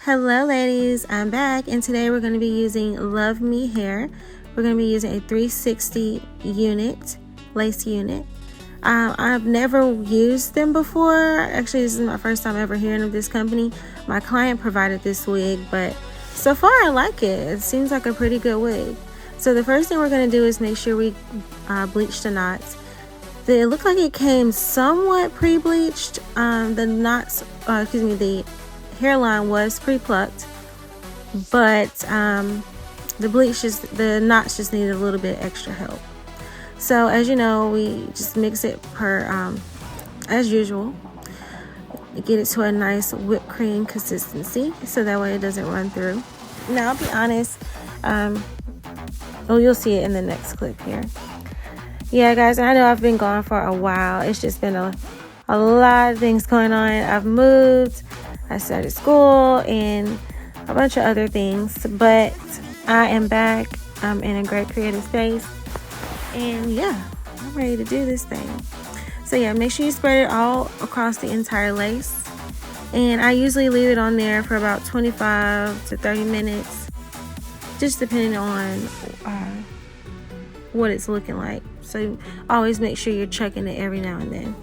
Hello ladies, I'm back and today we're going to be using LuvMe hair. We're going to be using a 360 unit, lace unit. I've never used them before. Actually, this is my first time ever hearing of this company. My client provided this wig, but so far I like it. It seems like a pretty good wig. So the first thing we're going to do is make sure we bleach the knots. It looked like it came somewhat pre-bleached. The hairline was pre-plucked, but the knots just needed a little bit extra help. So as you know, we just mix it as usual, get it to a nice whipped cream consistency so that way it doesn't run through. Now I'll be honest, you'll see it in the next clip here. Yeah guys, I know I've been gone for a while. It's just been a lot of things going on. I've moved, I started school, and a bunch of other things, but I am back. I'm in a great creative space, and yeah, I'm ready to do this thing. So yeah, make sure you spread it all across the entire lace, and I usually leave it on there for about 25 to 30 minutes, just depending on what it's looking like. So always make sure you're checking it every now and then.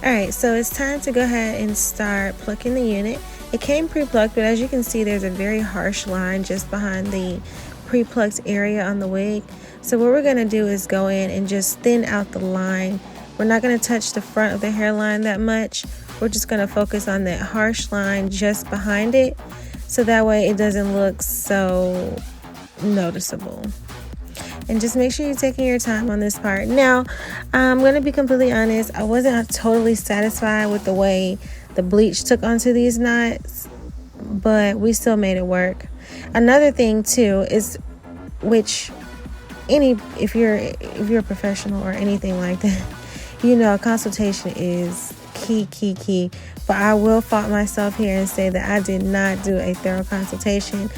Alright, so it's time to go ahead and start plucking the unit. It came pre-plucked, but as you can see, there's a very harsh line just behind the pre-plucked area on the wig. So what we're going to do is go in and just thin out the line. We're not going to touch the front of the hairline that much. We're just going to focus on that harsh line just behind it, so that way it doesn't look so noticeable. And just make sure you're taking your time on this part. Now, I'm going to be completely honest. I wasn't totally satisfied with the way the bleach took onto these knots, but we still made it work. Another thing too is, if you're a professional or anything like that, you know, a consultation is key. But I will fault myself here and say that I did not do a thorough consultation.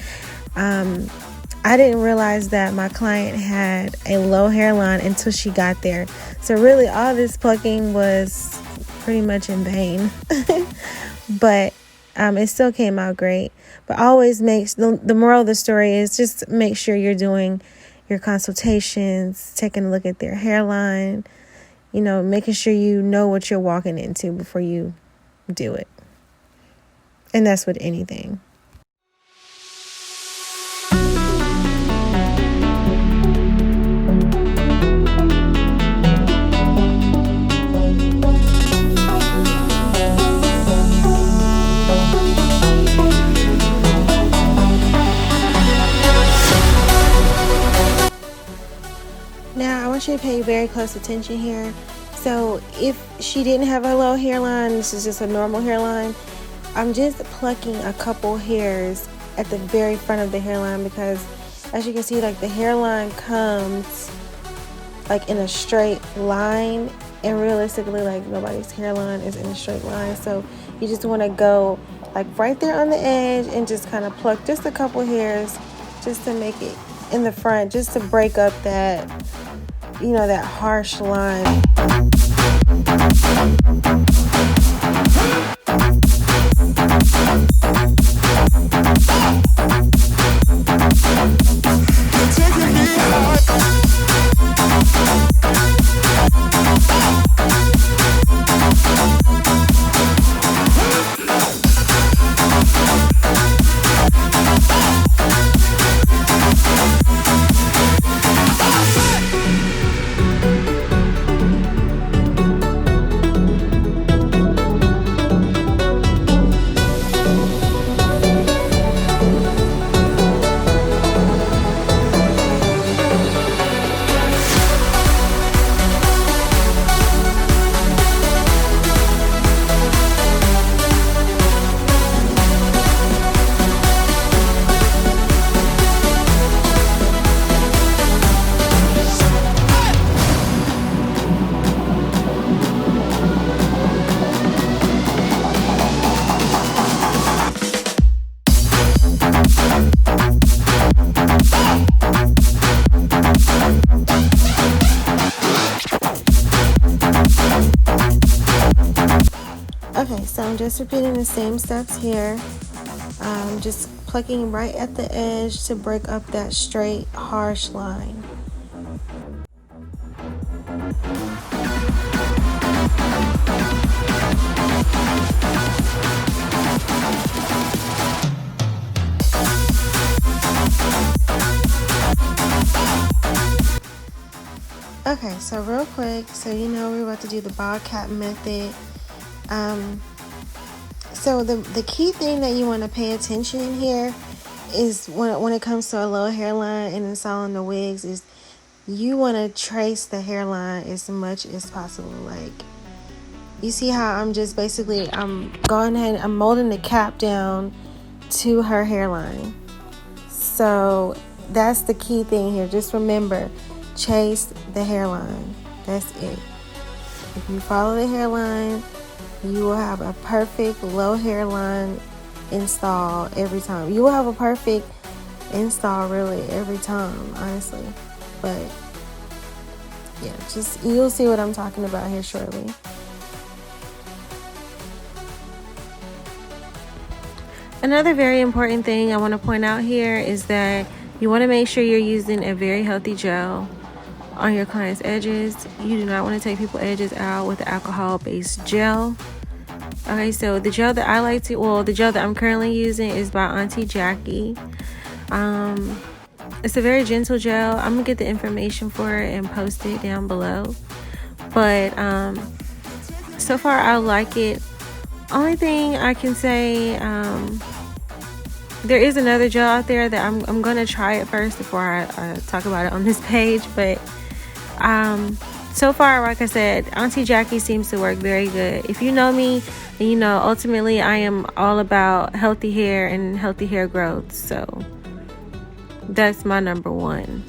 I didn't realize that my client had a low hairline until she got there. So really all this plucking was pretty much in vain. But it still came out great. But always the moral of the story is just make sure you're doing your consultations, taking a look at their hairline, you know, making sure you know what you're walking into before you do it. And that's with anything. Now, I want you to pay very close attention here. So if she didn't have a low hairline, this is just a normal hairline, I'm just plucking a couple hairs at the very front of the hairline, because as you can see, like, the hairline comes like in a straight line, and realistically, like, nobody's hairline is in a straight line. So you just want to go like right there on the edge and just kind of pluck just a couple hairs just to make it in the front, just to break up that, you know, that harsh line. Okay, so I'm just repeating the same steps here. Just plucking right at the edge to break up that straight, harsh line. Okay, so real quick, so you know we're about to do the bob cap method. So the key thing that you want to pay attention in here is when it comes to a low hairline and installing the wigs, is you want to trace the hairline as much as possible. Like, you see how I'm just basically, I'm going ahead, I'm molding the cap down to her hairline. So that's the key thing here. Just remember, chase the hairline. That's it. If you follow the hairline, you will have a perfect low hairline install every time. You will have a perfect install really every time, honestly. But yeah, just you'll see what I'm talking about here shortly. Another very important thing I want to point out here is that you want to make sure you're using a very healthy gel on your client's edges. You do not want to take people's edges out with alcohol-based gel. Okay, so the gel that I like to, well, the gel that I'm currently using is by Auntie Jackie. It's a very gentle gel. I'm gonna get the information for it and post it down below. But so far I like it. Only thing I can say, there is another gel out there that I'm gonna try it first before I talk about it on this page. But so far, like I said, Auntie Jackie seems to work very good. If you know me, and you know, ultimately I am all about healthy hair and healthy hair growth. So that's my number one.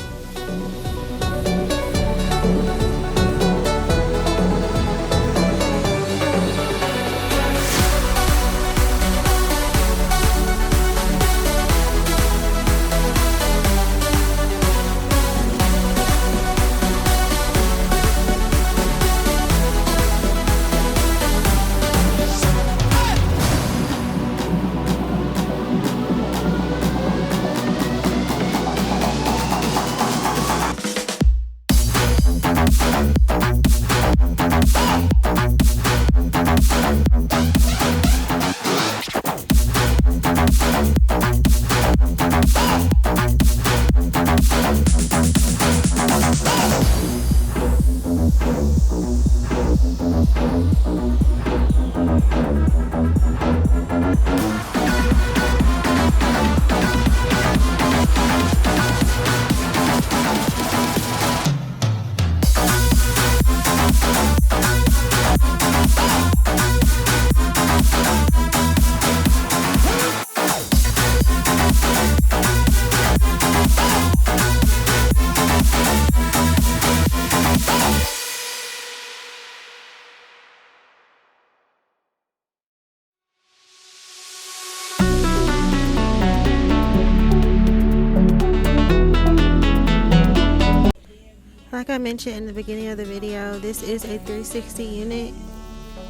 Like I mentioned in the beginning of the video, this is a 360 unit,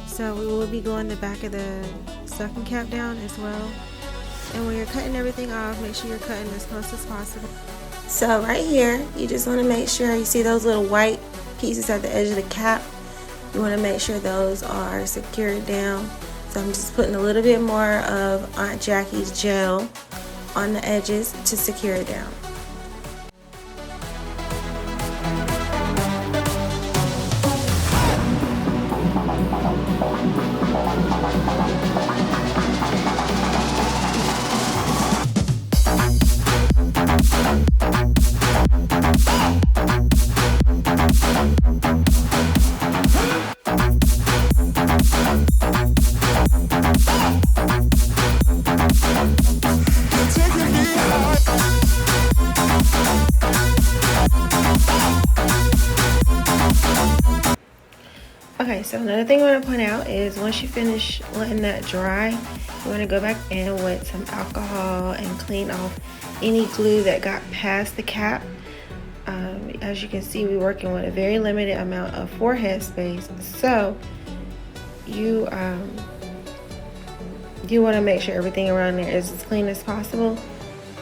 so we will be going the back of the stocking cap down as well. And when you're cutting everything off, make sure you're cutting as close as possible. So right here, you just want to make sure you see those little white pieces at the edge of the cap. You want to make sure those are secured down. So I'm just putting a little bit more of Aunt Jackie's gel on the edges to secure it down. Okay, so another thing I want to point out is once you finish letting that dry, you want to go back in with some alcohol and clean off any glue that got past the cap. As you can see, we're working with a very limited amount of forehead space, so you you want to make sure everything around there is as clean as possible,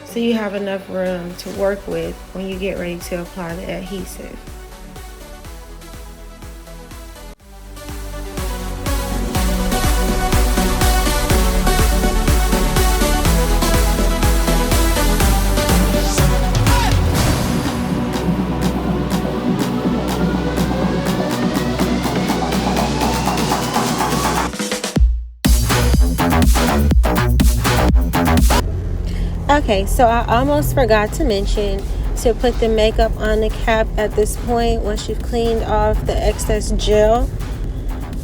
so you have enough room to work with when you get ready to apply the adhesive. Okay, so I almost forgot to mention to put the makeup on the cap at this point once you've cleaned off the excess gel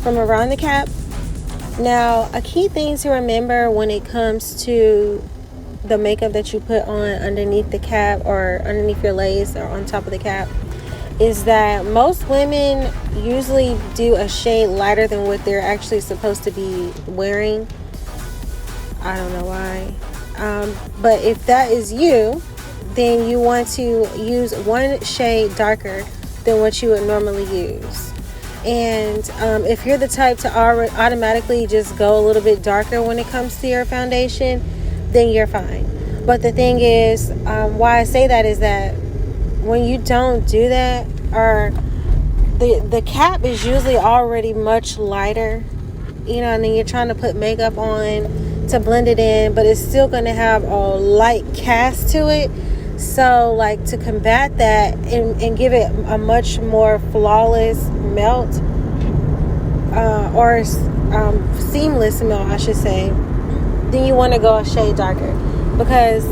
from around the cap. Now, a key thing to remember when it comes to the makeup that you put on underneath the cap or underneath your lace or on top of the cap is that most women usually do a shade lighter than what they're actually supposed to be wearing. I don't know why. But if that is you, then you want to use one shade darker than what you would normally use. And if you're the type to automatically just go a little bit darker when it comes to your foundation, then you're fine. But the thing is, why I say that is that when you don't do that, or the cap is usually already much lighter, and then you're trying to put makeup on to blend it in, but it's still going to have a light cast to it. So like to combat that and give it a much more flawless melt, or seamless melt, I should say, then you want to go a shade darker, because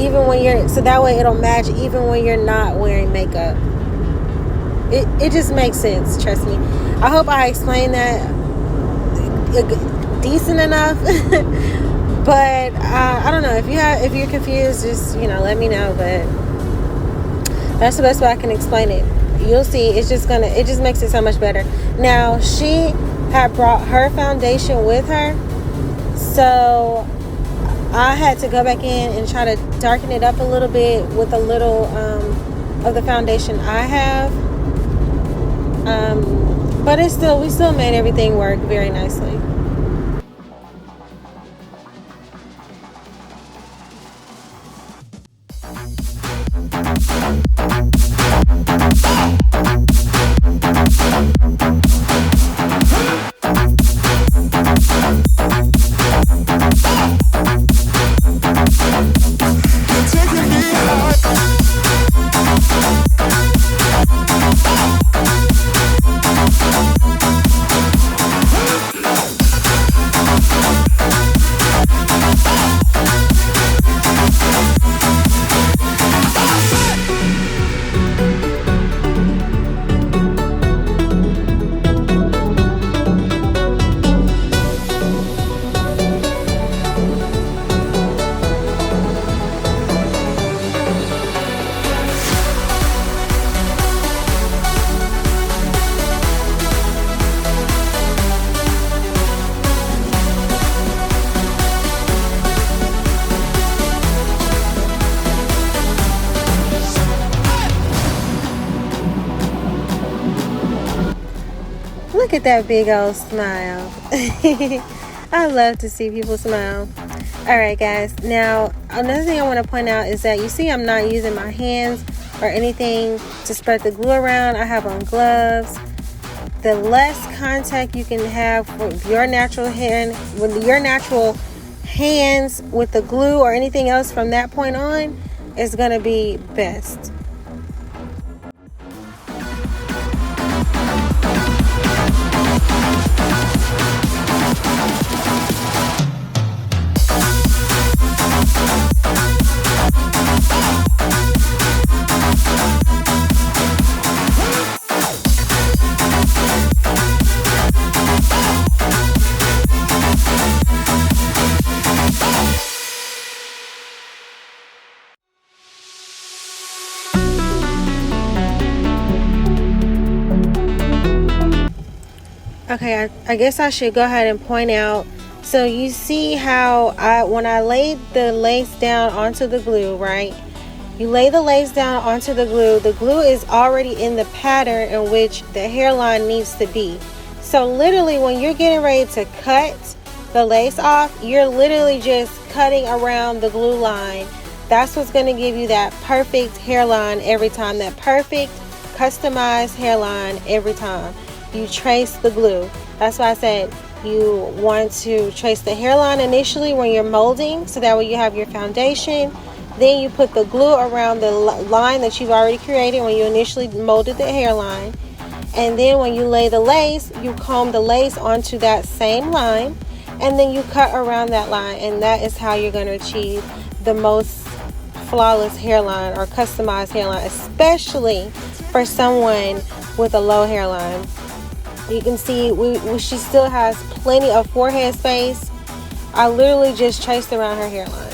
even when so that way it'll match even when you're not wearing makeup. It just makes sense, trust me. I hope I explained that decent enough. But I don't know, if you're confused, just let me know. But that's the best way I can explain it. You'll see, it just makes it so much better. Now, she had brought her foundation with her, so I had to go back in and try to darken it up a little bit with a little of the foundation I have. But we still made everything work very nicely. Look at that big old smile. I love to see people smile. Alright guys, now another thing I want to point out is that you see I'm not using my hands or anything to spread the glue around. I have on gloves. The less contact you can have with your natural hands with the glue or anything else from that point on is going to be best. Okay, I guess I should go ahead and point out. So you see how when I laid the lace down onto the glue, right? You lay the lace down onto the glue is already in the pattern in which the hairline needs to be. So literally when you're getting ready to cut the lace off, you're literally just cutting around the glue line. That's what's going to give you that perfect hairline every time, that perfect customized hairline every time. You trace the glue. That's why I said you want to trace the hairline initially when you're molding, so that way you have your foundation. Then you put the glue around the line that you've already created when you initially molded the hairline. And then when you lay the lace, you comb the lace onto that same line, and then you cut around that line. And that is how you're going to achieve the most flawless hairline or customized hairline, especially for someone with a low hairline. You can see she still has plenty of forehead space. I literally just traced around her hairline.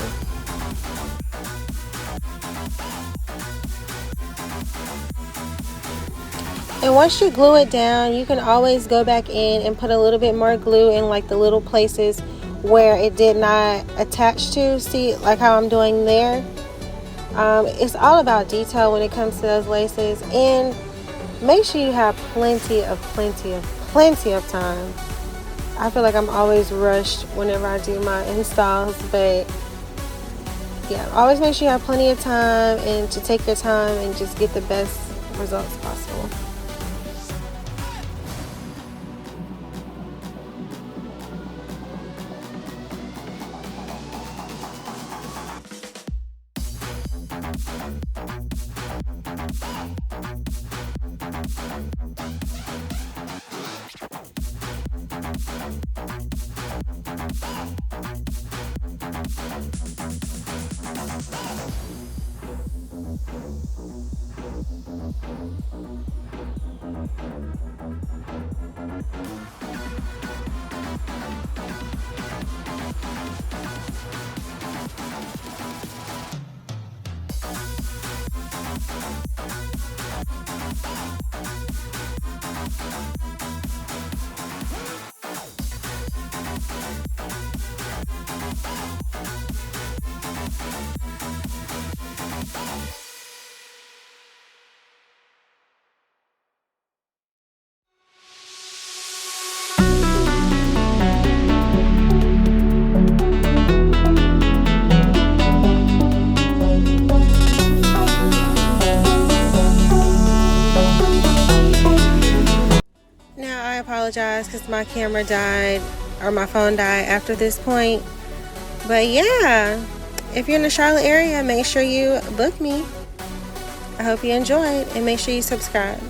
And once you glue it down, you can always go back in and put a little bit more glue in like the little places where it did not attach to. See, like how I'm doing there? It's all about detail when it comes to those laces. And make sure you have plenty of time. I feel like I'm always rushed whenever I do my installs, but yeah, always make sure you have plenty of time and to take your time and just get the best results possible. I apologize because my camera died, or my phone died after this point. But yeah, if you're in the Charlotte area, make sure you book me. I hope you enjoyed, and make sure you subscribe.